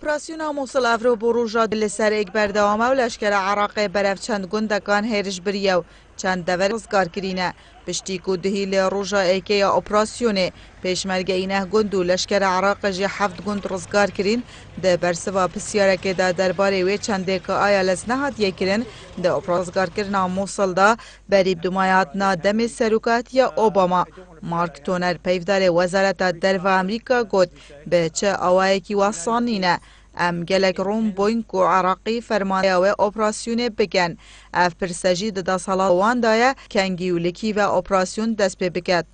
اپراسیونا موصل افرو بروژا دل سر ایک بردوامه و لشکر عراق برف چند گندکان هیرش بریه و چند دور رزگار کرینه پشتی کو دهیل روژا ایکه یا اپراسیونه پیشمرگه اینه گند و لشکر عراق جی 7 گند رزگار کرین ده برسوا پسیاره که ده درباره وی چنده که آیا لزنه هات یکرین ده اپراسگار کرنا موصل دا بریب دمایات نا دم سروکات یا اوباما مارک تونر پیفدار وزارت در و امریکا گود به چه آوائه کی واسانینه ام گلک روم بوین کو عراقی فرمانده و اپراسیون بگن اف پرسجی ده سالا وان دایه کنگی و لکی و اپراسیون دست پی بکد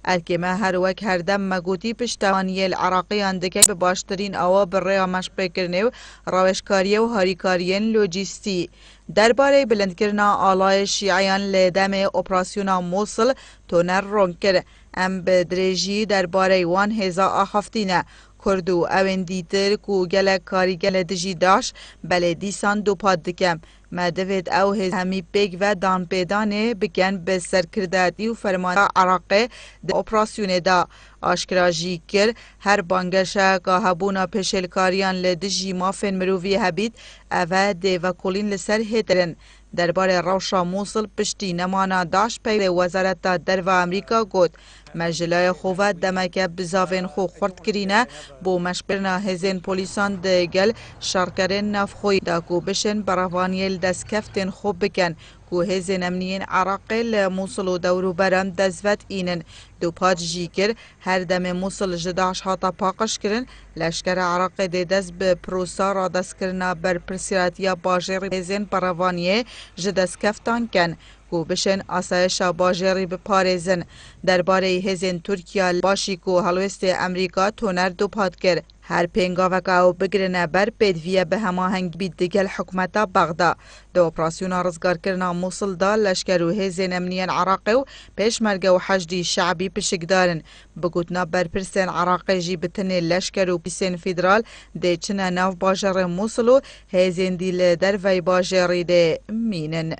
الکمه هر وک هر دم مگوتی پشتوانی العراقی اندکه به باشترین آوا برای مش بکرنه و روشکاری و هاریکارین لوجیستی درباره بلند کرنا آلای شیعیان لدم اپراسیون موصل تونر رون کرد ام بدرجی درباره وان هزا آخفتینه کردو اوین دیتر کو گلک کاریگل دجی داش بله دیسان دو پاد دکم مدوید او همی پیگ و دان پیدانه بکن به سرکرداتی و فرمان عراقه ده اپراسیون دا آشکراجی کر هر بانگشه که هبونا پشلکاریان لدجی مافن مرووی هبید اوه ده و کلین لسر هترن درباره روشا موصل پشتی نمانا داش پی وزارت در و امریکا گود مجلای خواه دمکه بزاوین خو خورد کرینه بو مشبرنا هزین پولیسان ده گل شارکرین نفخوی دا کو بشن براوانیل دست کفتن خوب بکن کو هزین امنیین عراقی لموصل و دورو برام دزوت اینن دو پاج جی کر هر دم موصل جداش هاتا پاقش کرن لشکر عراقی ده دست به پروسا را دست کرنا بر پرسیراتیا باجر هزین براوانیه جدست کفتان کن کو بشن آسایش باجری به پارزن درباره هزین ترکیه باشی کو هلوست امریکا تونر دو پاد کرد هر پنگاوک او بگرنه بر پیدویه به هماهنگ بید دیگل حکومتا بغدا دو اپراسیون رزگار کرنا موصل دا لشکر و هزین امنیان عراقی و پیشمرگه و حشدی شعبی پشکدارن بگوتنا بر پرسین عراقی جی بتنه لشکر و پیسین فیدرال ده چنه ناو باجر موصل و هزین دیل در وی باجری ده مینن